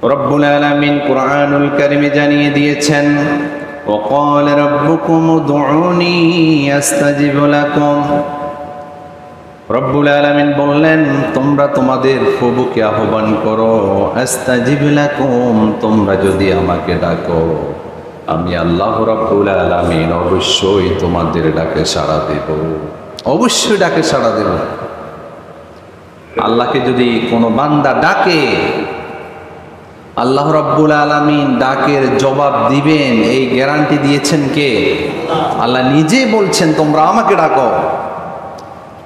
রব্বুল আলামিন কুরআনুল কারীমে জানিয়ে দিয়েছেন, وقال ربكم ادعوني استجب لكم। রব্বুল আলামিন বললেন, তোমরা তোমাদের প্রভুকে আহ্বান করো, আস্তাজিব লাকুম, তোমরা যদি আমাকে ডাকো, আমি আল্লাহ রব্বুল আলামিন অবশ্যই তোমাদের ডাকে সাড়া দেব, অবশ্যই ডাকে সাড়া দেব। আল্লাহকে যদি কোনো বান্দা ডাকে, আল্লাহ রব্বুল আলামিন ডাকের জবাব দিবেন, এই গ্যারান্টি দিয়েছেন কে? আল্লাহ নিজে বলছেন, তোমরা আমাকে ডাকো,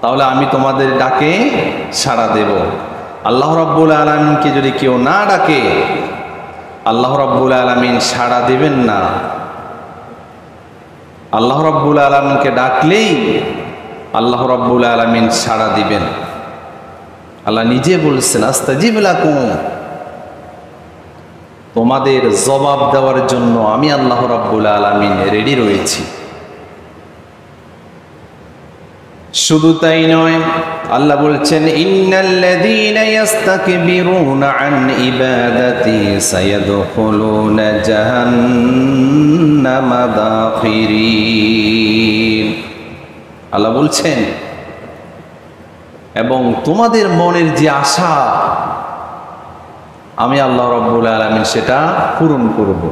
তাহলে আমি তোমাদের ডাকে সাড়া দেব। আল্লাহ রব্বুল আলামিনকে যদি কেউ না ডাকে, আল্লাহ রব্বুল আলামিন সাড়া দিবেন না। আল্লাহ রব্বুল আলামিনকে ডাকলেই আল্লাহ রব্বুল আলামিন সাড়া দিবেন। আল্লাহ নিজে বলছেন, আস্তাজিব লাকুম, তোমাদের জবাব দেওয়ার জন্য আমি আল্লাহ রাব্বুল আলামিন রেডি রয়েছি। শুধু তাই নয়, আল্লাহ বলছেন, ইন্নাল্লাযীনা ইস্তাকবিরুনা আন ইবাদাতি সায়াদখুলুনা জাহান্নামা দাখিরিন। আল্লাহ বলছেন, এবং তোমাদের মনের যে আশা, আমি আল্লাহ রাব্বুল আলামিন সেটা পূরণ করব।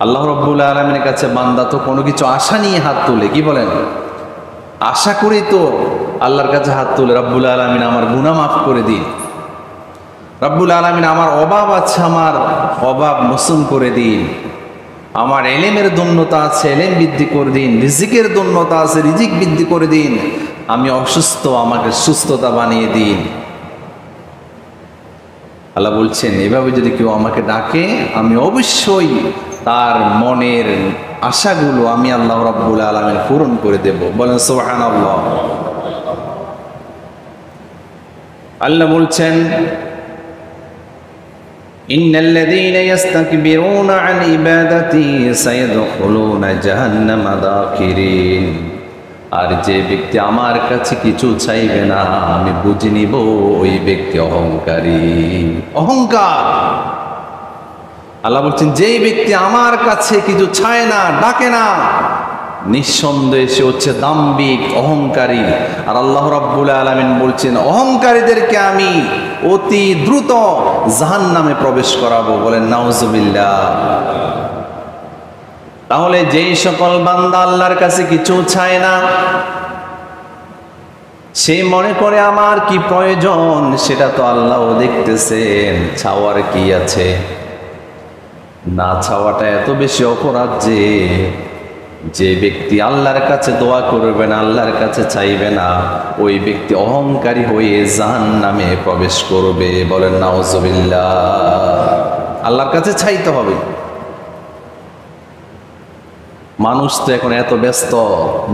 আল্লাহ রাব্বুল আলামিনের কাছে বান্দা তো কোনো কিছু আশা নিয়ে হাত তোলে, কি বলেন? আশা করেই তো আল্লাহর কাছে হাত তোলে, রাব্বুল আলামিন আমার গুনাহ মাফ করে দিন, রাব্বুল আলামিন আমার অভাব আছে, আমার অভাব মোচন করে দিন, আমার এলেমের দূর্ণতা আছে, এলেম বৃদ্ধি করে দিন, রিজিকের দূর্ণতা আছে, রিজিক বৃদ্ধি করে দিন, আমি অসুস্থ, আমাকে সুস্থতা বানিয়ে দিন। আল্লাহ বলছেন, এভাবে যদি কেউ আমাকে ডাকে, আমি অবশ্যই তার মনের আশাগুলো আমি আল্লাহ রাব্বুল আলামিন পূরণ করে দেব। বলেন সুবহানাল্লাহ। আল্লাহ বলছেন, ইন্নাল্লাযীনা ইস্তাকবিরুনা আন ইবাদাতি সায়াদখুলুনা জাহান্নামা দাখিরিন। আর যে ব্যক্তি আমার কাছে কিছু চাইবে না, আমি বুঝে নিব ওই ব্যক্তি অহংকারী। অহংকার। আল্লাহ বলছেন, যেই ব্যক্তি আমার কাছে কিছু চায় না, ডাকে না, নিঃসন্দেহে সে হচ্ছে দাম্ভিক, অহংকারী। আর আল্লাহ রাব্বুল আলামিন বলছেন, অহংকারীদেরকে আমি অতি দ্রুত জাহান্নামে প্রবেশ করাবো। বলেন নাউজুবিল্লাহ। তাহলে যেই সকল বান্দা আল্লাহর কাছে কিছু চায় না, সে মনে করে আমার কি প্রয়োজন, সেটা তো আল্লাহও দেখতেছেন, চাওয়ার কি আছে? না চাওয়াটা এত বেশি অপরাধ যে ব্যক্তি আল্লাহর কাছে দোয়া করবে না, আল্লাহর কাছে চাইবে না, ওই ব্যক্তি অহংকারী হয়ে জাহান্নামে প্রবেশ করবে। বলেন নাউজুবিল্লাহ। আল্লাহর কাছে চাইতে হবে। মানুষ তো এখন এত ব্যস্ত,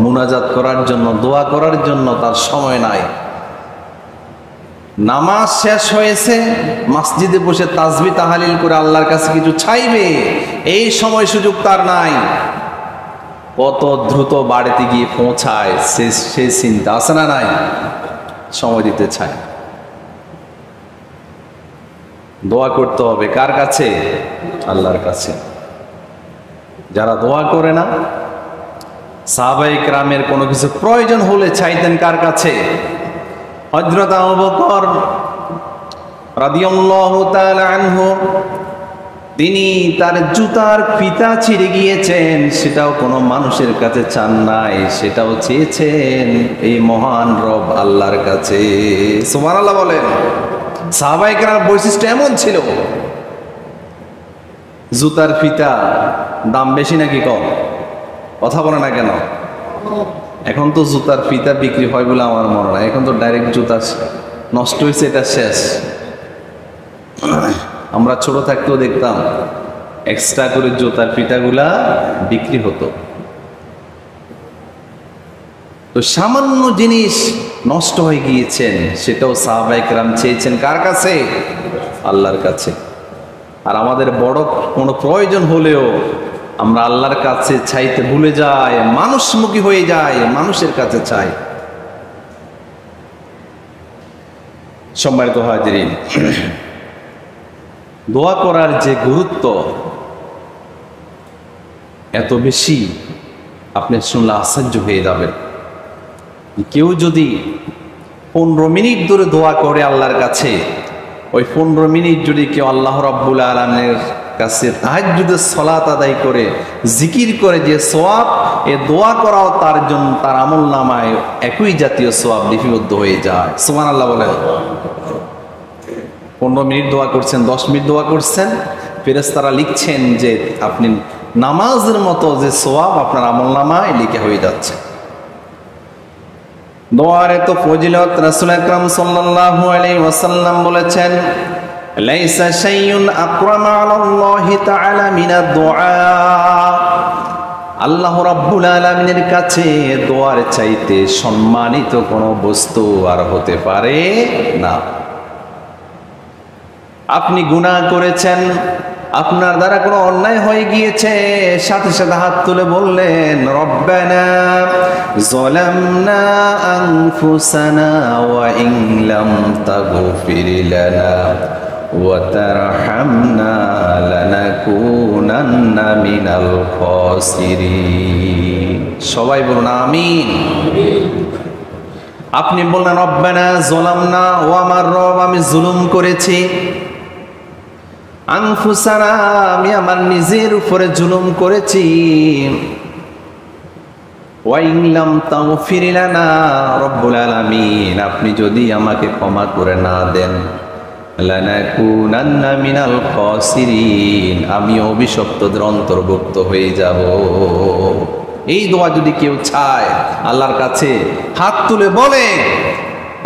মুনাজাত করার জন্য, দোয়া করার জন্য তার সময় নাই। নামাজ শেষ হয়েছে, মসজিদে বসে তাসবিহ তাহলিল করে আল্লাহর কাছে কিছু চাইবে, এই সময় সুযোগ তার নাই। কত দ্রুত বাড়িতে গিয়ে পৌঁছায় সে চিন্তা আছে না নাই? সময় দিতে চায়। দোয়া করতে হবে কার কাছে? আল্লাহর কাছে। যারা দোয়া করে না, সাহাবায়ে কেরামের কোনো কিছু প্রয়োজন হলে চাইতেন কার কাছে? হযরত আবু বকর রাদিয়াল্লাহু তাআলা আনহু, তিনি তার জুতার ফিতা ছিঁড়ে গিয়েছেন, সেটাও কোনো মানুষের কাছে চান নাই, সেটাও চেয়েছেন এই মহান রব আল্লাহর কাছে। সুবহানাল্লাহ বলেন। সাহাবায়ে কেরামের বৈশিষ্ট্য এমন ছিল। জুতার ফিতা দাম বেশি নাকি কম? কথা বলে না কেন? এখন তো জুতার ফিতা বিক্রি হয় বলে আমার মনে হয়, এখন তো ডাইরেক্ট জুতা নষ্ট হয়েছে, এটা শেষ। আমরা ছোট থাকতেও দেখতাম এক্সট্রা করে জুতার ফিতাগুলা বিক্রি হতো। তো সামান্য জিনিস নষ্ট হয়ে গিয়েছেন, সেটাও সাহাবায়ে কেরাম চেয়েছেন কার কাছে? আল্লাহর কাছে। আর আমাদের বড় কোনো প্রয়োজন হলেও আমরা আল্লাহর কাছে চাইতে ভুলে যাই, মানুষমুখী হয়ে যায়, মানুষের কাছে চাই। সম্মানিত হাজিরিন, দোয়া করার যে গুরুত্ব এত বেশি, আপনি শুনলে আশ্চর্য হয়ে যাবেন। কেউ যদি 15 মিনিট ধরে দোয়া করে আল্লাহর কাছে, ওই 15 মিনিট যদি কেউ আল্লাহ রাব্বুল আলামিনের কাছে তাহাজ্জুদের সালাত আদায় করে জিকির করে, যে সওয়াব, এ দোয়া করাও তার জন্য, তার আমলনামায় একই জাতীয় সওয়াব লিপিবদ্ধ হয়ে যায়। সুবহানাল্লাহ বলেন। 15 মিনিট দোয়া করছেন, 10 মিনিট দোয়া করছেন, ফেরেশতারা লিখছেন যে আপনি নামাজের মতো যে সওয়াব আপনার আমলনামায় লিখে হয়ে যাচ্ছে। দোয়ার এত ফজিলত, রাসূল আকরাম সাল্লাল্লাহু আলাইহি ওয়াসাল্লাম বলেছেন, লাইসা শাইউন আকরামা আলাল্লাহি তাআলা মিনাদ দুআ। আল্লাহ রাব্বুল আলামিনের কাছে দোয়ার চাইতে সম্মানিত কোনো বস্তু আর হতে পারে না। আপনি গুনাহ করেছেন, আপনার দ্বারা কোনো অন্যায় হয়ে গিয়েছে, সাথে সাথে হাত তুলে বললেন, রব্বানা যালামনা আনফুসানা ওয়া ইন লাম তাগফির লানা ওয়া তারহামনা লানাকুনান্না মিনাল খাসিরিন। সবাই বলুন আমিন। আপনি বললেন, রব্বানা যালামনা, ও আমার রব, আমি জুলুম করেছি, আনফুসানা, আমি আমার নিজের উপরে জুলুম করেছি, ওয়া ইন লাম তাগফির লানা, রব্বুল আলামিন, আপনি যদি আমাকে ক্ষমা করে না দেন, লানাকুনান্না মিনাল খাসিরিন, আমি অভিশপ্তদের অন্তর্ভুক্ত হয়ে যাব। এই দোয়া যদি কেউ চায় আল্লাহর কাছে, হাত তুলে বলে,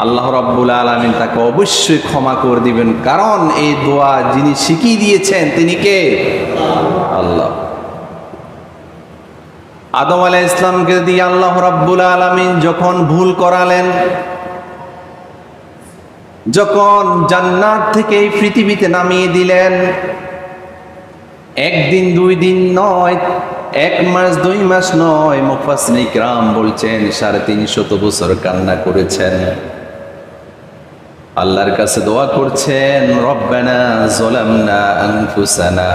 আল্লাহ রাব্বুল আলামিন তাকে অবশ্যই ক্ষমা করে দিবেন। কারণ এই দোয়া যিনি শিখিয়ে দিয়েছেন তিনি কে? আল্লাহ। আদম আলাইহিস সালামকে দিয়ে আল্লাহ রাব্বুল আলামিন যখন ভুল করালেন, যখন জান্নাত থেকে এই পৃথিবীতে নামিয়ে দিলেন, একদিন 2 দিন নয়, 1 মাস 2 মাস নয়, মুফাসসিরিন কিরাম বলছেন 350 বছর কান্না করেছেন, আল্লাহর কাছে দোয়া করছেন, রব্বানা যালামনা আনফুসানা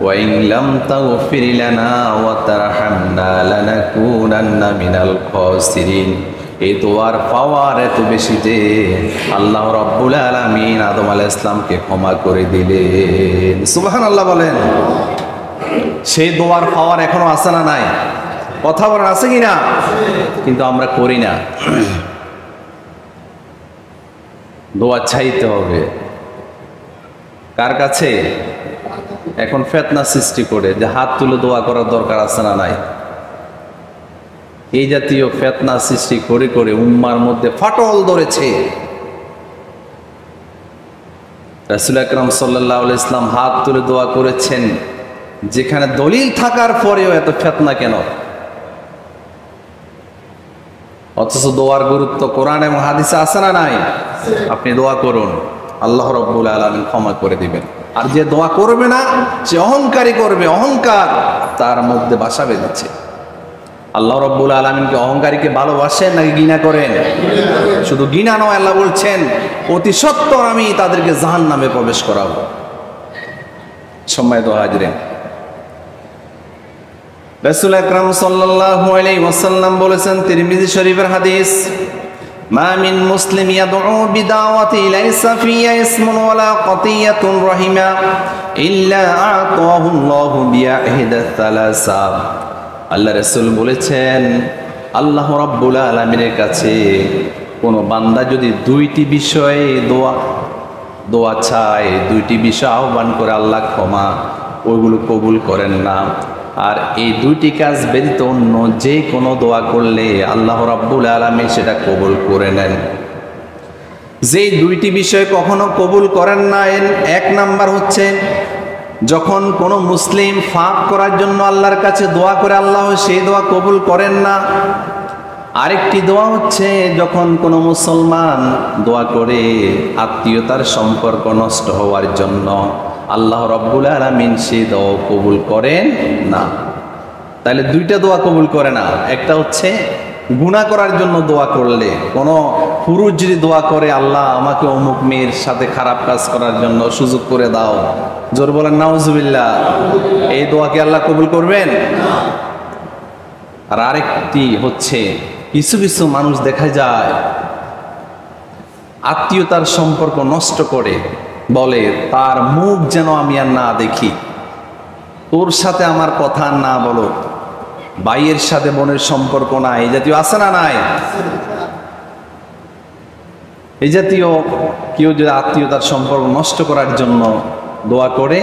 ওয়া ইন লাম তাগফির লানা ওয়া তারহামনা লানাকুনান্না মিনাল খাসিরিন। এই দোয়ার পাওয়ার এত বেশি যে আল্লাহ রাব্বুল আলামিন আদম আলাইহিস সালামকে ক্ষমা করে দিলেন। সুবহানাল্লাহ বলেন। সেই দোয়ার পাওয়ার এখনো আছে না নাই? কথা বলেন, আছে কিনা? কিন্তু আমরা করি না। দোয়া চাইতে হবে কার কাছে? এখন ফিতনা সৃষ্টি করে যে হাত তুলে দোয়া করার দরকার আছে না নাই, এই জাতীয় ফিতনা সৃষ্টি করে করে উম্মার মধ্যে ফাটল ধরেছে। রাসূল আকরাম সাল্লাল্লাহু আলাইহি ওয়াসাল্লাম হাত তুলে দোয়া করেছেন, যেখানে দলিল থাকার পরেও এত ফিতনা কেন? অথচ দোয়ার গুরুত্ব কোরআন এবং হাদিসে আছে না নাই? আপনি দোয়া করুন, আল্লাহ রাব্বুল আলামিন ক্ষমা করে দিবেন। আর যে দোয়া করবে না সে অহংকারী করবে, অহংকার তার মধ্যে বাসা বেঁধেছে। আল্লাহ রাব্বুল আলামিনকে, অহংকারীকে ভালোবাসেন নাকি ঘৃণা করেন? শুধু ঘৃণা নয়, আল্লাহ বলছেন অতি সত্বর আমি তাদেরকে জাহান্নামে প্রবেশ করাবো। সম্মানিত হাজিরিন, রাসূল আকরাম সাল্লাল্লাহু আলাইহি ওয়াসাল্লাম বলেছেন, তিরমিজি শরীফের হাদিস, মা মিন মুসলিম ইয়াদউ বিদাওয়াতি লাইসা ফিহা ইসমুন ওয়ালা কাতিয়াতুন রাহিমা ইল্লা আতাহু আল্লাহু বিয়াহিদা সালাসা। আল্লাহ রাসূল বলেছেন, আল্লাহ রাব্বুল আলামিনের কাছে কোনো বান্দা যদি 2টি বিষয়ে দোয়া চায়, 2টি বিষয় আহ্বান করে আল্লাহ ক্ষমা, ওইগুলো কবুল করেন না। আর এই 2টি কাজ ব্যতীত অন্য যে কোনো দোয়া করলে আল্লাহ রাব্বুল আলামিন সেটা কবুল করে নেন। যেই 2টি বিষয় কখনো কবুল করেন না, 1 নাম্বার হচ্ছে যখন কোনো মুসলিম পাপ করার জন্য আল্লাহর কাছে দোয়া করে আল্লাহ সেই দোয়া কবুল করেন না। আরেকটি দোয়া হচ্ছে যখন কোনো মুসলমান দোয়া করে আত্মীয়তার সম্পর্ক নষ্ট হওয়ার জন্য, আল্লাহ রাব্বুল আলামিন সেই দোয়া কবুল করেন না। তাহলে 2টা দোয়া কবুল করে না। একটা হচ্ছে গুনাহ করার জন্য দোয়া করলে, কোনো পুরুষ যদি দোয়া করে, আল্লাহ আমাকে অমুক মেয়ের সাথে খারাপ কাজ করার জন্য সুযোগ করে দাও, জোর বলেন নাউজুবিল্লাহ, এই দোয়া কি আল্লাহ কবুল করবেন? আর আরেকটি হচ্ছে, কিছু কিছু মানুষ দেখা যায় আত্মীয়তার সম্পর্ক নষ্ট করে, বলে তার মুখ যেন আমি আর না দেখি, তোর সাথে আমার কথা না বলো, ভাইয়ের সাথে বোনের সম্পর্ক নাই, এই জাতীয় আছে না নাই? এই জাতীয় কেউ যদি আত্মীয়তার সম্পর্ক নষ্ট করার জন্য দোয়া করে,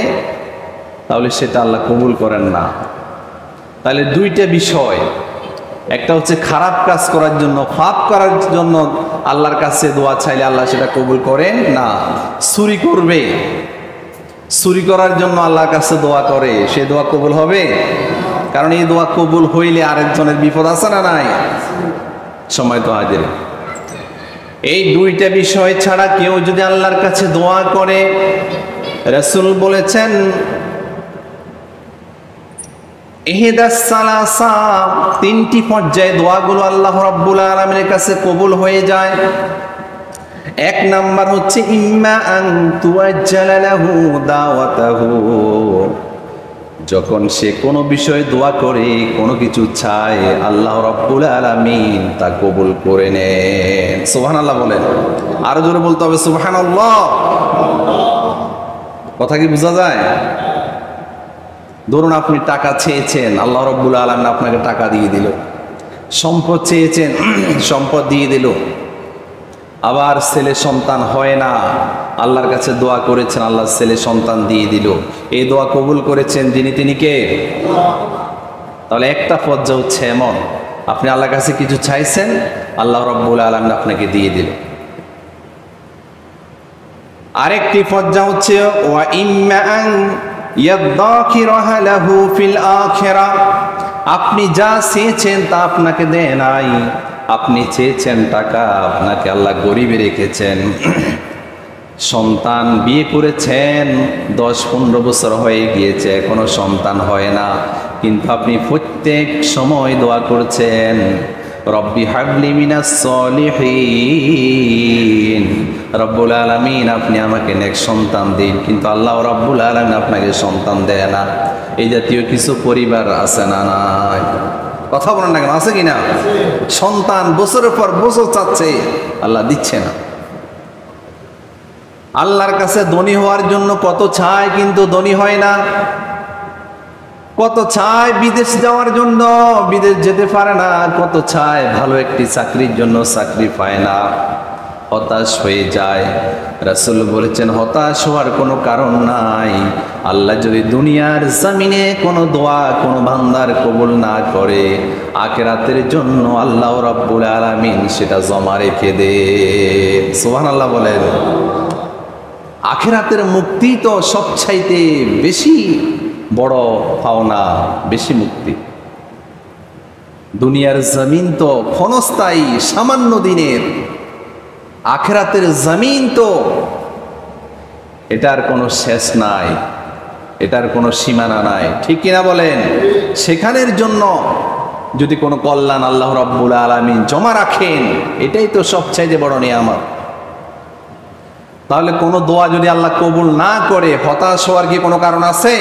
তাহলে সেটা আল্লাহ কবুল করেন না। তাহলে দুইটা বিষয়, একটা হচ্ছে খারাপ কাজ করার জন্য, পাপ করার জন্য আল্লাহর কাছে দোয়া চাইলে আল্লাহ সেটা কবুল করেন না। চুরি করবে, চুরি করার জন্য আল্লাহর কাছে দোয়া করে, সে দোয়া কবুল হবে? কারণ এই দোয়া কবুল হইলে আরেকজনের বিপদ আছে না নাই? সময় তো হাজির। এই দুইটা বিষয় ছাড়া কেউ যদি আল্লাহর কাছে দোয়া করে, রাসূল বলেছেন ইহদাস সালাসা, তিনটি পর্যায়ে দোয়াগুলো আল্লাহ রাব্বুল আলামিনের কাছে কবুল হয়ে যায়। এক নাম্বার হচ্ছে ইম্মা আন তুআজ্জালা লাহু দাওয়াতাহু, যখন সে কোনো বিষয়ে দোয়া করে, কোনো কিছু চায়, আল্লাহ রাব্বুল আলামিন তা কবুল করে নেন। সুবহানাল্লাহ বলেন, আরো জোরে বলতে হবে সুবহানাল্লাহ। কথা কি বোঝা যায়? ধরুন আপনি টাকা চেয়েছেন, আল্লাহ রাব্বুল আলামিন আপনাকে টাকা দিয়ে দিল। সম্পদ চেয়েছেন, সম্পদ দিয়ে দিল। আবার ছেলে সন্তান হয় না, আল্লাহর কাছে দোয়া করেছেন, আল্লাহ ছেলে সন্তান দিয়ে দিল। এই দোয়া কবুল করেছেন যিনি, তিনি কে? তাহলে একটা পর্যায় হচ্ছে এমন, আপনি আল্লাহর কাছে কিছু চাইছেন, আল্লাহ রাব্বুল আলামিন আপনাকে দিয়ে দিল। আরেকটি পর্যায় হচ্ছে ওয়া ইম্মা আন ইয়াদাখিরাহা লাহু ফিল আখিরাহ, আপনি যা চেয়েছেন তা আপনাকে দেয় নাই। আপনি চেয়েছেন টাকা, আপনাকে আল্লাহ গরিবে রেখেছেন। সন্তান বিয়ে করেছেন, 10-15 বছর হয়ে গিয়েছে, এখনো সন্তান হয় না, কিন্তু আপনি প্রত্যেক সময় দোয়া করছেন রব্বি হাবলি মিনাস সলিহিন, রব্বুল আলামিন আপনি আমাকে নেক সন্তান দিন, কিন্তু আল্লাহ রব্বুল আলামিন আপনাকে সন্তান দেয় না। এই জাতীয় কিছু পরিবার আছে না নাই? কথা বলেন না কেন, আছে কিনা? সন্তান বছরের পর বছর চাচ্ছে, আল্লাহ দিচ্ছে না। আল্লাহর কাছে ধনী হওয়ার জন্য কত চায়, কিন্তু ধনী হয় না। কত চায় বিদেশ যাওয়ার জন্য, বিদেশ যেতে পারে না। কত চায় ভালো একটি চাকরির জন্য, চাকরি পায় না, হতাশ হয়ে যায়। রাসূল বলেছেন হতাশ হওয়ার কোনো কারণ নাই। আল্লাহ যদি দুনিয়ার জমিনে কোনো দোয়া কোনো বান্দার কবুল না করে, আখিরাতের জন্য আল্লাহ রাব্বুল আলামিন সেটা জমা রেখে দেন। সুবহানাল্লাহ বলেন। আখিরাতের মুক্তি তো সবচাইতে বেশি বড় পাওনা, বেশি মুক্তি। দুনিয়ার জমিন তো ক্ষণস্থায়ী, সামান্য দিনের। আখিরাতের জমিন তো এটার কোনো শেষ নাই, এটার কোনো সীমানা নাই, ঠিক কিনা বলেন? সেখানের জন্য যদি কোনো কল্যাণ আল্লাহ রাব্বুল আলামিন জমা রাখেন, এটাই তো সবচাইতে বড় নিয়ামত। তাহলে কোনো দোয়া যদি আল্লাহ কবুল না করে, হতাশ হওয়ার কি কোনো কারণ আছে?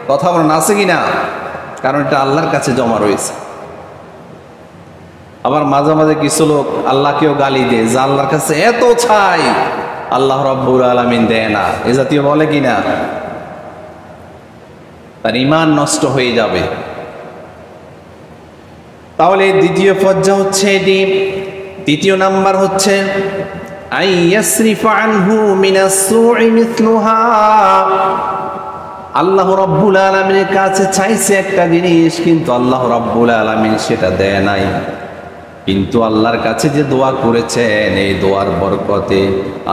কথা বলেন, আছে কিনা? কারণ এটা আল্লাহর কাছে জমা রয়েছে। আবার মাঝে মাঝে কিছু লোক আল্লাহকেও গালি দেয় যে আল্লাহর কাছে এত চাই, আল্লাহ রাব্বুল আলামিন দেয় না, এ জাতীয় বলে কিনা? তার ঈমান নষ্ট হয়ে যাবে। তাহলে দ্বিতীয় পর্যায় হচ্ছে এটি। তৃতীয় নাম্বার হচ্ছে আইয়াসরিফা আনহু মিনাস সুই মিসলুহা, আল্লাহ রাব্বুল আলামিনের কাছে চাইছে একটা জিনিস, কিন্তু আল্লাহ রাব্বুল আলামিন সেটা দেয় নাই। কিন্তু আল্লাহর কাছে যে দোয়া করেছেন, এই দোয়ার বরকতে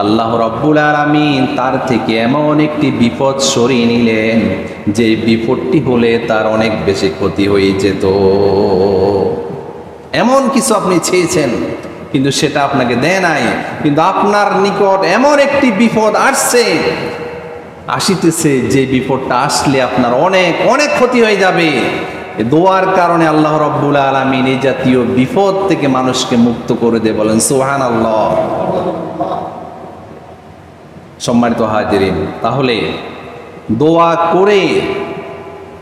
আল্লাহ রাব্বুল আলামিন তার থেকে এমন একটি বিপদ সরিয়ে নিলেন, যে বিপদটি হলে তার অনেক বেশি ক্ষতি হয়ে যেত। এমন কিছু আপনি চেয়েছেন, কিন্তু সেটা আপনাকে দেয় নাই, কিন্তু আপনার নিকট এমন একটি বিপদ আসছে, আসিতেছে, যে বিপদটা আসলে আপনার অনেক অনেক ক্ষতি হয়ে যাবে। এই দোয়ার কারণে আল্লাহ রাব্বুল আলামিন এই জাতীয় বিপদ থেকে মানুষকে মুক্ত করে দেয়। বলেন সুবহানাল্লাহ। সম্মানিত হাজিরিন, তাহলে দোয়া করে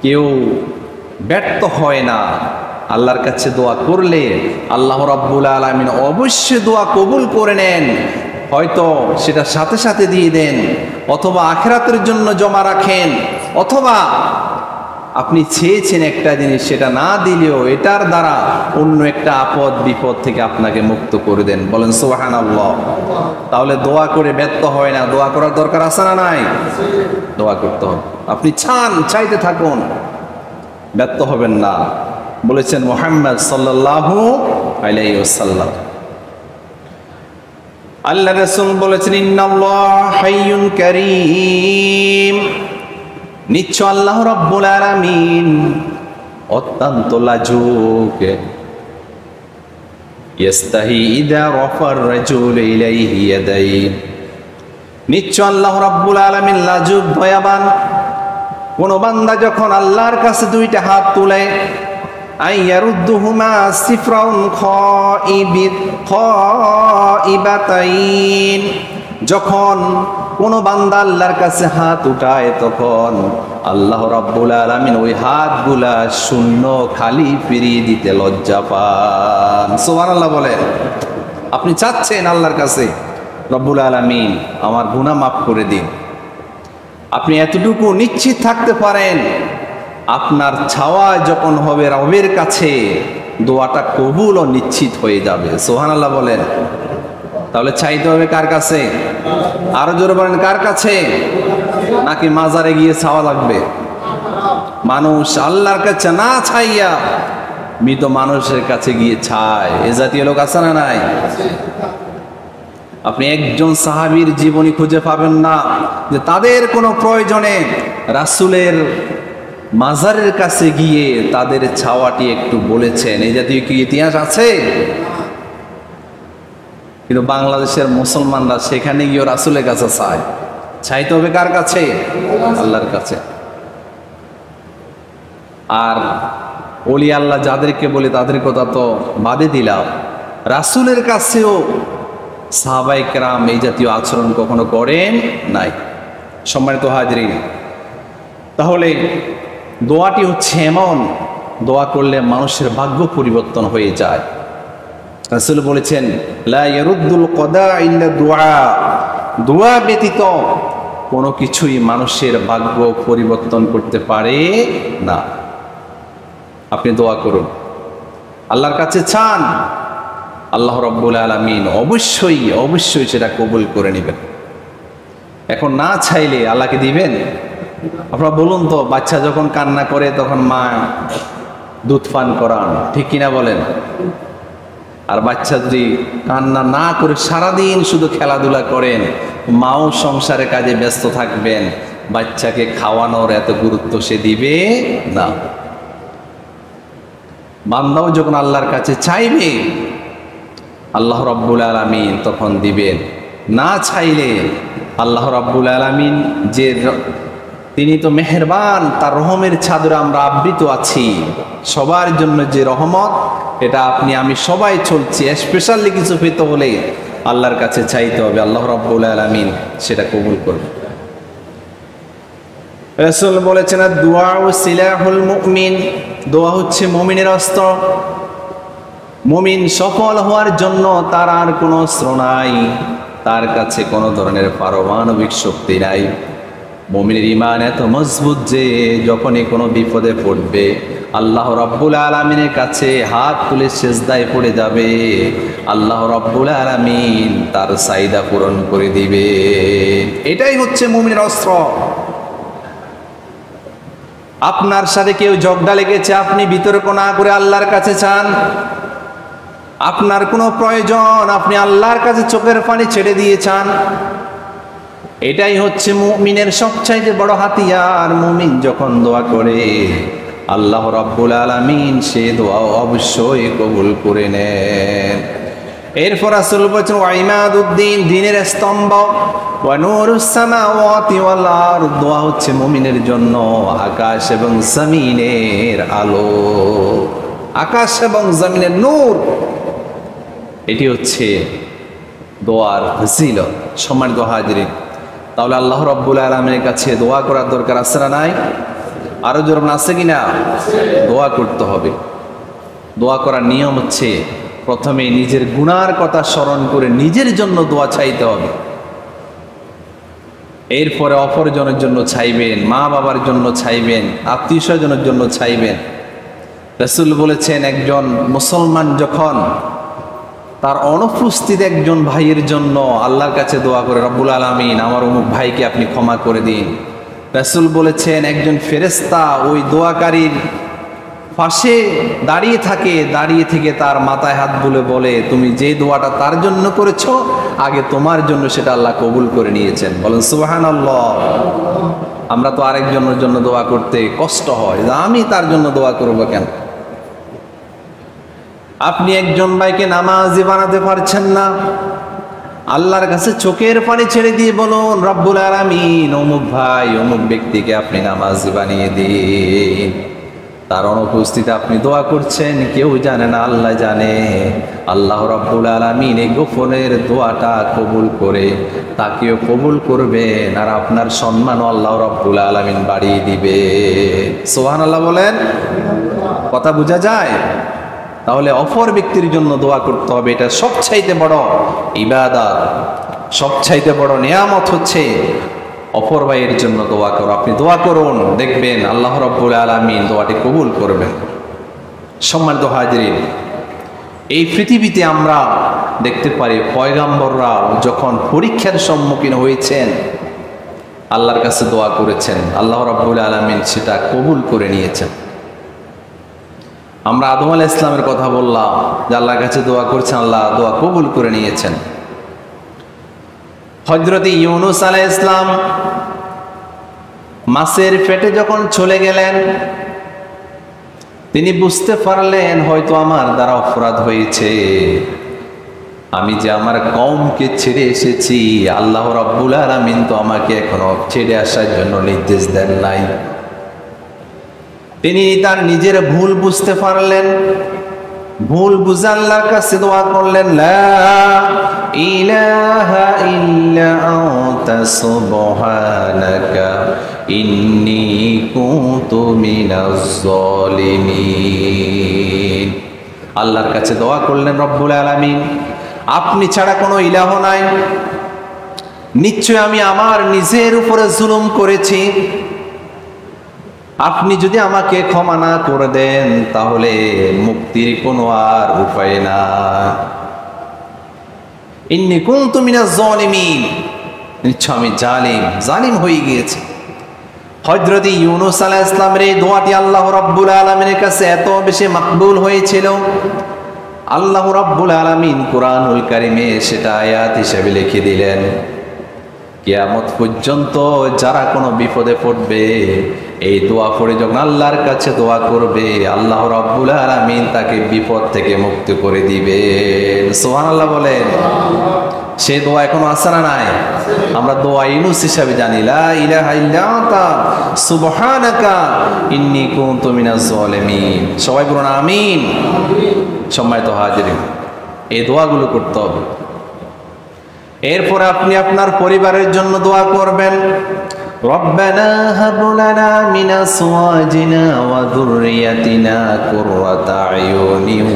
কেউ ব্যর্থ হয় না। আল্লাহর কাছে দোয়া করলে আল্লাহ রাব্বুল আলামিন অবশ্যই দোয়া কবুল করে নেন। হয়তো সেটা সাথে সাথে দিয়ে দেন, অথবা আখিরাতের জন্য জমা রাখেন, অথবা আপনি চেয়েছেন একটা জিনিস, সেটা না দিলেও এটার দ্বারা অন্য একটা আপদ বিপদ থেকে আপনাকে মুক্ত করে দেন। বলেন সুবহানাল্লাহ। তাহলে দোয়া করে ব্যর্থ হয় না। দোয়া করার দরকার আছে না নাই? দোয়া করতে হবে। আপনি চাইতে থাকুন, ব্যর্থ হবেন না। বলেছেন মুহাম্মদ সাল্লাল্লাহু আলাইহি ওয়াসাল্লাম, আল্লাহ রাসূল বলেছেন ইন্নাল্লাহ হাইয়ুন কারীম, নিশ্চয় আল্লাহ রাব্বুল আলামিন অত্যন্ত লাজুক। ইস্তাহি ইযা রাফার রাজুল ইলাইহি ইয়াদাই, নিশ্চয় আল্লাহ রাব্বুল আলামিন লাজুক, দয়াবান। কোন বান্দা যখন আল্লাহর কাছে দুইটা হাত তুলে, আইয়ারুদ্দুহুমা সিফরাউন খাইবাতাইন, যখন কোন বান্দা আল্লাহর কাছে হাত উঠায়, তখন আল্লাহ রাব্বুল আলামিন ওই হাতগুলা শূন্য খালি ফিরিয়ে দিতে লজ্জা পান। সুবহানাল্লাহ বলেন। আপনি চাচ্ছেন আল্লাহর কাছে, রব্বুল আলামিন আমার গুনাহ মাফ করে দিন। আপনি এতটুকু নিশ্চিত থাকতে পারেন, আপনার ছাওয়া যখন হবে রবের কাছে, দোয়াটা কবুল ও নিশ্চিত হয়ে যাবে। সুবহানাল্লাহ বলেন। তাহলে চাইতে হবে কার কাছে? আরো জোরে বলেন, কার কাছে? নাকি মাজারে গিয়ে চাওয়া লাগবে? মানুষ আল্লাহর কাছে না চাইয়া মৃত মানুষের কাছে গিয়ে চায়, এ জাতীয় লোক আছে না নাই? আপনি একজন সাহাবীর জীবনী খুঁজে পাবেন না যে তাদের কোনো প্রয়োজনে রাসূলের মাজারের কাছে গিয়ে তাদের ছাওয়াটি একটু বলেছেন। এই জাতীয় কি ইতিহাস আছে? কিন্তু বাংলাদেশের মুসলমানরা সেখানে গিয়ে রাসূলের কাছে চায়। চাইতে হবে কার কাছে? আল্লাহর কাছে। আর ওলি আল্লাহ যাদেরকে বলে তাদের কথা তো বাদে দিলাম, রাসূলের কাছেও সাহাবায়ে কেরাম এই জাতীয় আচরণ কখনো করেন নাই। সম্মানিত হাজিরিন, তাহলে দোয়াটি হচ্ছে এমন, দোয়া করলে মানুষের ভাগ্য পরিবর্তন হয়ে যায়। রাসূল বলেছেন, লা ইয়ারুদ্দুল কদা ইল্লা দুআ, দোয়া ব্যতীত কোনো কিছুই মানুষের ভাগ্য পরিবর্তন করতে পারে না। আপনি দোয়া করুন, আল্লাহর কাছে চান, আল্লাহ রাব্বুল আলামিন অবশ্যই অবশ্যই সেটা কবুল করে নেবেন। এখন না চাইলে আল্লাহকে দিবেন? আপনারা বলুন তো, বাচ্চা যখন কান্না করে তখন মা দুধ পান করান, ঠিক কিনা বলেন? আর বাচ্চা যদি কান্না না করে সারাদিন শুধু খেলাধুলা করেন, মাও সংসারে কাজে ব্যস্ত থাকবেন, বাচ্চাকে খাওয়ানোর এত গুরুত্ব সে দিবে না। বান্দাও যখন আল্লাহর কাছে চাইবে, আল্লাহ রাব্বুল আলামিন তখন দিবেন। না চাইলে আল্লাহ রাব্বুল আলামিন যে তিনি তো মেহেরবান, তার রহমের চাদরে আমরা আবৃত আছি। সবার জন্য যে রহমত, এটা আপনি আমি সবাই চলছি। স্পেশালি কিছু পেতে হলে আল্লাহর কাছে চাইতে হবে, আল্লাহ রাব্বুল আলামিন সেটা কবুল করবে। রাসূল বলেছেন, দুআ সিলাহুল মুমিন, দোয়া হচ্ছে মুমিনের অস্ত্র। মুমিন সফল হওয়ার জন্য তার আর কোনো অস্ত্র নাই, তার কাছে কোনো ধরনের পারমাণবিক শক্তি নাই। মুমিনের ঈমান এত মজবুত যে যখনই কোনো বিপদে পড়বে আল্লাহ রাব্বুল আলামিনের কাছে হাত তুলে সিজদায় পড়ে যাবে, আল্লাহ রাব্বুল আলামিন তার চাহিদা পূরণ করে দিবে। এটাই হচ্ছে মুমিনের অস্ত্র। আপনার সাথে কেউ ঝগড়া লেগেছে, আপনি বিতর্ক না করে আল্লাহর কাছে চান। আপনার কোনো প্রয়োজন, আপনি আল্লাহর কাছে চোখের পানি ছেড়ে দিয়ে চান। এটাই হচ্ছে মুমিনের সবচাইতে বড় হাতিয়ার। মুমিন যখন দোয়া করে, আল্লাহ রাব্বুল আলামিন সে দোয়া অবশ্যই কবুল করে নেন। এরপর রাসূল বলেছেন ওয়া ইমাদুদ্দিন, দ্বীনের স্তম্ভ, ওয়া নূরুস সামাওয়াতি ওয়াল আরদ, দোয়া হচ্ছে মুমিনের জন্য আকাশ এবং জমিনের আলো, আকাশ এবং জমিনের নূর। এটি হচ্ছে দোয়ার ফজিলত। সম্মানিত হাজিরিন, তাহলে আল্লাহ রাব্বুল আলামিনের কাছে দোয়া করার দরকার আছে না নাই? আরো জোর আছে কিনা? দোয়া করতে হবে। দোয়া করার নিয়ম হচ্ছে প্রথমে নিজের গুনার কথা স্মরণ করে নিজের জন্য দোয়া চাইতে হবে, এরপরে অপরজনের জন্য চাইবেন, মা বাবার জন্য চাইবেন, আত্মীয় স্বজনের জন্য চাইবেন। রাসূল বলেছেন একজন মুসলমান যখন তার অনুপস্থিত একজন ভাইয়ের জন্য আল্লাহর কাছে দোয়া করে, রব্বুল আলামিন আমার অমুক ভাইকে আপনি ক্ষমা করে দিন, রাসূল বলেছেন একজন ফেরেশতা ওই দোয়াকারীর পাশে দাঁড়িয়ে থাকে, দাঁড়িয়ে থেকে তার মাথায় হাত বুলে বলে তুমি যে দোয়াটা তার জন্য করেছো আগে তোমার জন্য সেটা আল্লাহ কবুল করে নিয়েছেন। বলেন সুবহানাল্লাহ। আমরা তো আরেকজনের জন্য দোয়া করতে কষ্ট হয়, আমি তার জন্য দোয়া করবো কেন? আপনি একজন ভাইকে নামাজি বানাতে পারছেন না, আল্লাহর কাছে চোখের পানি ছেড়ে দিয়ে বলুন রব্বুল আলামিন অমুক ভাই অমুক ব্যক্তিকে আপনি নামাজি বানিয়ে দিন। তার অনুপস্থিতি আপনি দোয়া করছেন, কেউ জানে না, আল্লাহ জানে। আল্লাহ রাব্বুল আলামিন এই গোপনের দোয়াটা কবুল করে তাকেও কবুল করবেন, আর আপনার সম্মানও আল্লাহ রাব্বুল আলামিন বাড়িয়ে দিবে। সুবহানাল্লাহ বলেন। কথা বোঝা যায়? তাহলে অপর ব্যক্তির জন্য দোয়া করতে হবে, এটা সবচাইতে বড় ইবাদত, সবচাইতে বড় নিয়ামত হচ্ছে অপর ভাইয়ের জন্য দোয়া করো। আপনি দোয়া করুন, দেখবেন আল্লাহ রাব্বুল আলামিন দোয়াটি কবুল করবেন। সম্মানিত হাজিরিন, এই পৃথিবীতে আমরা দেখতে পারি পয়গাম্বররা যখন পরীক্ষার সম্মুখীন হয়েছেন আল্লাহর কাছে দোয়া করেছেন, আল্লাহ রাব্বুল আলামিন সেটা কবুল করে নিয়েছেন। আমরা আদম আলাইহিস সালামের কথা বললাম যে আল্লাহর কাছে দোয়া করছেন, আল্লাহ দোয়া কবুল করে নিয়েছেন। হযরত ইউনূস আলাইহিস সালাম মাছের পেটে যখন চলে গেলেন তিনি বুঝতে পারলেন হয়তো আমার দ্বারা অপরাধ হয়েছে, আমি যে আমার কওমকে ছেড়ে এসেছি আল্লাহ রাব্বুল আলামিন তো আমাকে এখনো ছেড়ে আসার জন্য নির্দেশ দেন নাই। তিনি তার নিজের ভুল বুঝতে পারলেন, ভুল বুঝে আল্লাহর কাছে দোয়া করলেন, লা ইলাহা ইল্লা আনতা সুবহানাকা ইন্নী কুনতু মিনাজ জালিমিন। আল্লাহর কাছে দোয়া করলেন, রব্বুল আলামিন আপনি ছাড়া কোনো ইলাহ নাই, নিশ্চয় আমি আমার নিজের উপরে জুলুম করেছি, আপনি যদি আমাকে ক্ষমা না করে দেন তাহলে মুক্তির কোনো আর উপায় না। ইন্নী কুনতু মিনাজ জালিমিন, নিশ্চয় আমি জালিম হয়ে গিয়েছি। হযরত ইউনূস আলাইহিস সালামের এই দোয়াটি আল্লাহ রাব্বুল আলামিনের কাছে এত বেশি মকবুল হয়েছিল, আল্লাহ রাব্বুল আলামিন কুরআনুল কারীমে সেটা আয়াত হিসেবে লিখে দিলেন। কিয়ামত পর্যন্ত যারা কোনো বিপদে পড়বে এই দোয়া পড়ে যখন আল্লাহর কাছে দোয়া করবে আল্লাহ রাব্বুল আলামিন তাকে বিপদ থেকে মুক্ত করে দিবেন। সুবহানাল্লাহ বলেন। সেই দোয়া এখনো আছে না নাই? আমরা দোয়া ইউনূস হিসাবে জানি, লা ইলাহা ইল্লা আনতা সুবহানাকা ইন্নী কুনতু মিনাজ জালিমিন। সবাই বলুন আমিন। সম্মানিত হাজিরিন, এই দোয়াগুলো করতে হবে। এরপর আপনি আপনার পরিবারের জন্য দোয়া করবেন, রব্বানা হাব লানা মিন আজওয়াজিনা ওয়া যুররিয়াতিনা কুররাতা আয়ুনিন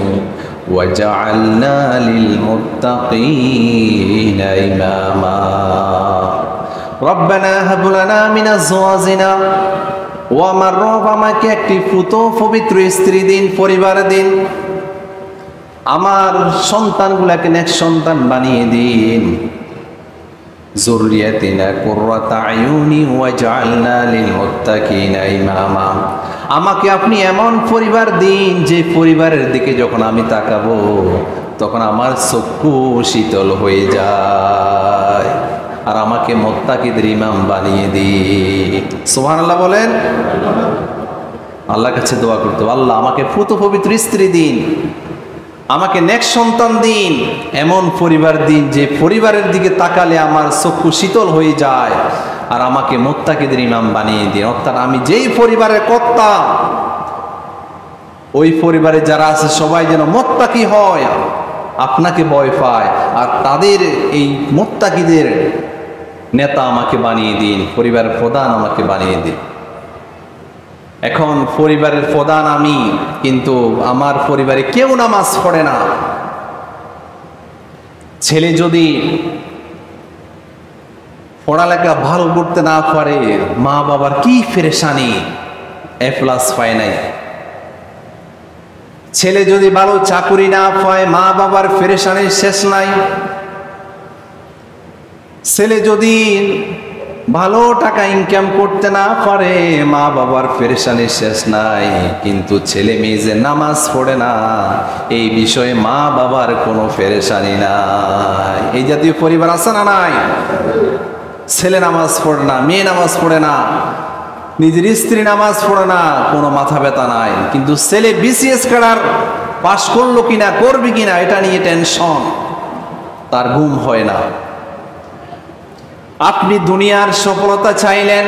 ওয়াজআলনা লিল মুত্তাকিনা ইমামা। রব্বানা হাব লানা মিন আজওয়াজিনা, ও আমার রব আমাকে একটি পুত পবিত্র স্ত্রী দিন, পরিবার দিন, আমার সন্তানগুলাকে নেক সন্তান বানিয়ে দিন। যুররিয়াতিনা কুররাতা আয়ুনি ওয়াজআলনা লিল মুত্তাকিনা ইমামা, আমাকে আপনি এমন পরিবার দিন যে পরিবারের দিকে যখন আমি তাকাবো তখন আমার চক্ষু শীতল হয়ে যায়, আর আমাকে মুত্তাকিদের ইমাম বানিয়ে দিন। সুবহানাল্লাহ বলেন। আল্লাহর কাছে দোয়া করতে, আল্লাহ আমাকে পুত পবিত্র স্ত্রী দিন, আমাকে নেক্সট সন্তান দিন, এমন পরিবার দিন যে পরিবারের দিকে তাকালে আমার চক্ষু শীতল হয়ে যায়, আর আমাকে মুত্তাকিদের ইমাম বানিয়ে দিন। অর্থাৎ আমি যেই পরিবারের কর্তা, ওই পরিবারে যারা আছে সবাই যেন মুত্তাকি হয়, আপনাকে ভয় পায়, আর তাদের এই মুত্তাকিদের নেতা আমাকে বানিয়ে দিন, পরিবারের প্রধান আমাকে বানিয়ে দিন। এখন পরিবারের প্রধান আমি, কিন্তু আমার পরিবারে কেউ নামাজ পড়ে না। ছেলে যদি পড়ালেখা ভালো করতে না পারে, মা বাবার কি পেরেশানি, A+ পায় নাই। ছেলে যদি ভালো চাকুরি না পায়, মা বাবার পেরেশানির শেষ নাই। ছেলে যদি ভালো টাকা ইনকাম করতে না পারে, মা বাবার পেরেশানির শেষ নাই। কিন্তু ছেলে মেয়ে যে নামাজ পড়ে না, এই বিষয়ে মা বাবার কোনো পেরেশানি নাই। এই জাতীয় পরিবার আছে না নাই? ছেলে নামাজ পড়ে না, মেয়ে নামাজ পড়ে না, নিজের স্ত্রী নামাজ পড়ে না, কোনো মাথা ব্যথা নাই। কিন্তু ছেলে BCS ক্যাডার পাশ করলো কিনা, করবে কিনা, এটা নিয়ে টেনশন, তার ঘুম হয় না। আপনি দুনিয়ার সফলতা চাইলেন,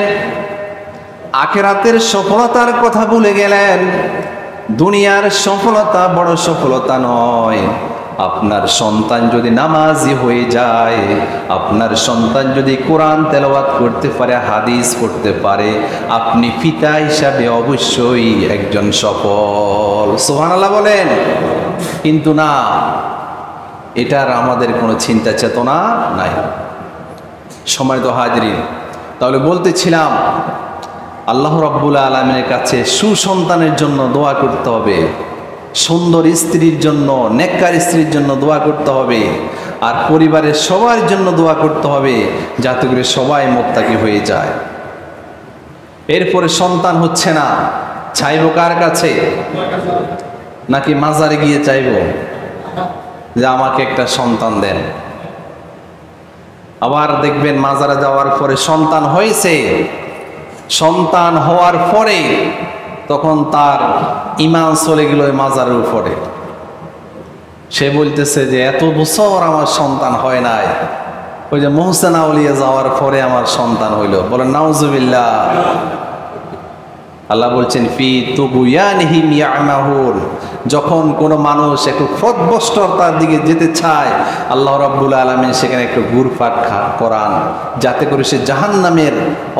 আখিরাতের সফলতার কথা ভুলে গেলেন। দুনিয়ার সফলতা বড় সফলতা নয়। আপনার সন্তান যদি নামাজি হয়ে যায়, আপনার সন্তান যদি কোরআন তেলাওয়াত করতে পারে, হাদিস পড়তে পারে, আপনি পিতা হিসাবে অবশ্যই একজন সফল। সুবহানাল্লাহ বলেন। কিন্তু না, এটার আমাদের কোনো চিন্তা চেতনা নাই। সম্মানিত হাজিরিন, তাহলে বলতেছিলাম, আল্লাহ রাব্বুল আলামিনের কাছে সুসন্তানের জন্য দোয়া করতে হবে, সুন্দর স্ত্রীর জন্য, নেককার স্ত্রীর জন্য দোয়া করতে হবে, আর পরিবারের সবার জন্য দোয়া করতে হবে, যাতে করে সবাই মুত্তাকি হয়ে যায়। এরপরে সন্তান হচ্ছে না, চাইবো কার কাছে? নাকি মাজারে গিয়ে চাইবো যে আমাকে একটা সন্তান দেন? আবার দেখবেন মাজারে যাওয়ার পরে সন্তান হয়েছে, সন্তান হওয়ার পরে তখন তার ঈমান চলে গেল ওই মাজারের উপরে। সে বলতেছে যে এত বছর আমার সন্তান হয় নাই, ওই যে মোহসেন আউলিয়া যাওয়ার পরে আমার সন্তান হইল। বলেন নাউজুবিল্লাহ। আল্লাহ বলছেন ফি তুগুয়ানহিম ইয়ামাহুন, যখন কোনো মানুষ একটু পথভ্রষ্টতার দিকে যেতে চায়, আল্লাহ রাব্বুল আলামিন সেখানে একটু ঘুরপাক করান, যাতে করে সে জাহান্নামের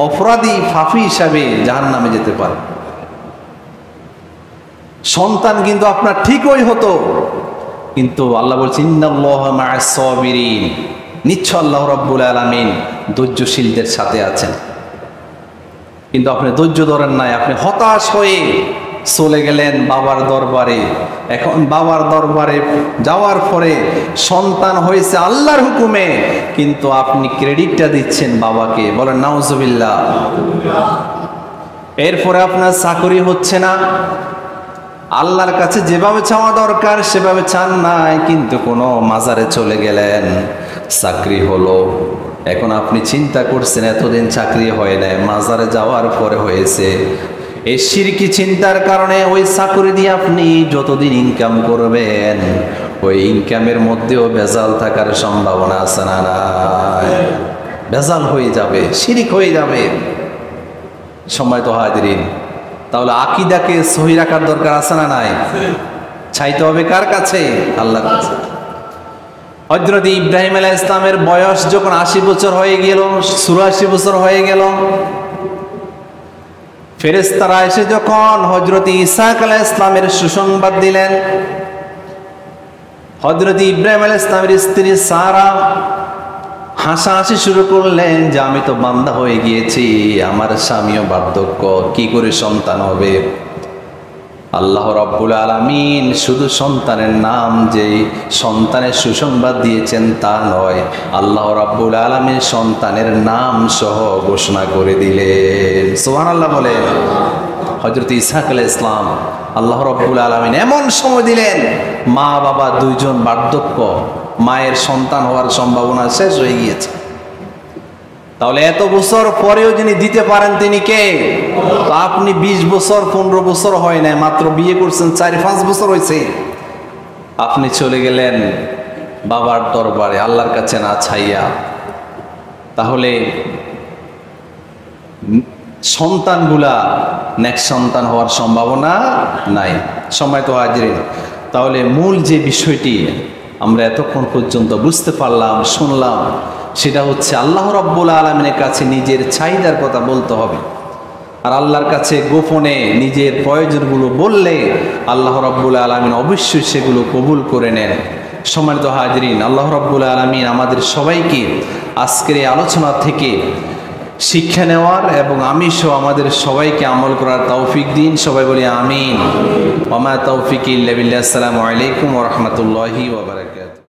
অপরাধী ফাফি হিসাবে জাহান্নামে যেতে পারে। সন্তান কিন্তু আপনার ঠিকই হতো, কিন্তু আল্লাহ বলছেন ইন্নাল্লাহা মা'আস সাবিরিন, নিশ্চয় আল্লাহ রাব্বুল আলামিন ধৈর্যশীলদের সাথে আছেন। কিন্তু আপনি ধৈর্য ধরেন নাই, আপনি হতাশ হয়ে চলে গেলেন বাবার দরবারে। এখন বাবার দরবারে যাওয়ার পরে সন্তান হয়েছে আল্লাহর হুকুমে, কিন্তু আপনি ক্রেডিটটা দিচ্ছেন বাবাকে। বলেন নাউজুবিল্লাহ। এরপরে আপনার চাকরি হচ্ছে না, আল্লাহর কাছে যেভাবে চাওয়া দরকার সেভাবে চান নাই, কিন্তু কোনো মাজারে চলে গেলেন, চাকরি হলো। এখন আপনি চিন্তা করছেন এতদিন চাকরি হয় নাই, মাজারে যাওয়ার পরে হয়েছে। এই শিরকি চিন্তার কারণে ওই চাকরি দিয়ে আপনি যতদিন ইনকাম করবেন, ওই ইনকামের মধ্যেও ভেজাল থাকার সম্ভাবনা আছে না নাই? ভেজাল হয়ে যাবে, শিরিক হয়ে যাবে। সম্মানিত হাজিরিন, তাহলে আকীদাকে সহি রাখার দরকার আছে না নাই? চাইতে হবে কার কাছে? আল্লাহর কাছে। হযরত ইব্রাহিম আলাইহিস সালামের বয়স যখন 80 বছর হয়ে গেল, 84 বছর হয়ে গেল, ফেরেশতারা এসে যখন হযরত ঈসা আলাইহিস সালামের সুসংবাদ দিলেন, হযরত ইব্রাহিম আলাইহিস সালামের স্ত্রী সারা হাসাহাসি শুরু করলেন যে আমি তো বান্দা হয়ে গিয়েছি, আমার স্বামীও বার্ধক্য, কি করে সন্তান হবে? আল্লাহ রাব্বুল আলামিন শুধু সন্তানের নাম যে সন্তানের সুসংবাদ দিয়েছেন তা নয়, আল্লাহ রাব্বুল আলামিন সন্তানের নাম সহ ঘোষণা করে দিলেন। সুবহানাল্লাহ বলেন। হযরত ঈসা আলাইহিস সালাম আল্লাহ রাব্বুল আলামিন এমন সময় দিলেন, মা বাবা দুইজন বার্ধক্য, মায়ের সন্তান হওয়ার সম্ভাবনা শেষ হয়ে গিয়েছে। তাহলে এত বছর পরেও যিনি দিতে পারেন তিনি কে? তো আপনি 20 বছর 15 বছর হয় না, মাত্র বিয়ে করছেন, 4-5 বছর হয়েছে, আপনি চলে গেলেন বাবার দরবারে আল্লাহর কাছে না ছাইয়া, তাহলে সন্তানগুলা নেক্সট সন্তান হওয়ার সম্ভাবনা নাই। সময় তো হাজিরিন, তাহলে মূল যে বিষয়টি আমরা এতক্ষণ পর্যন্ত বুঝতে পারলাম, শুনলাম, সেটা হচ্ছে আল্লাহ রাব্বুল আলামিনের কাছে নিজের চাহিদার কথা বলতে হবে। আর আল্লাহর কাছে গোপনে নিজের প্রয়োজনগুলো বললে আল্লাহ রাব্বুল আলামিন অবশ্যই সেগুলো কবুল করে নেন। সম্মানিত হাজিরিন, আল্লাহ রাব্বুল আলামিন আমাদের সবাইকে আজকের এই আলোচনা থেকে শিক্ষা নেওয়ার এবং আমি সহ আমাদের সবাইকে আমল করার তৌফিক দিন। সবাই বলি আমিন। ওয়া মা তৌফিকি ইল্লা বিল্লাহ। আসসালামু আলাইকুম ওয়া রাহমাতুল্লাহি ওয়া বারাকাতুহু।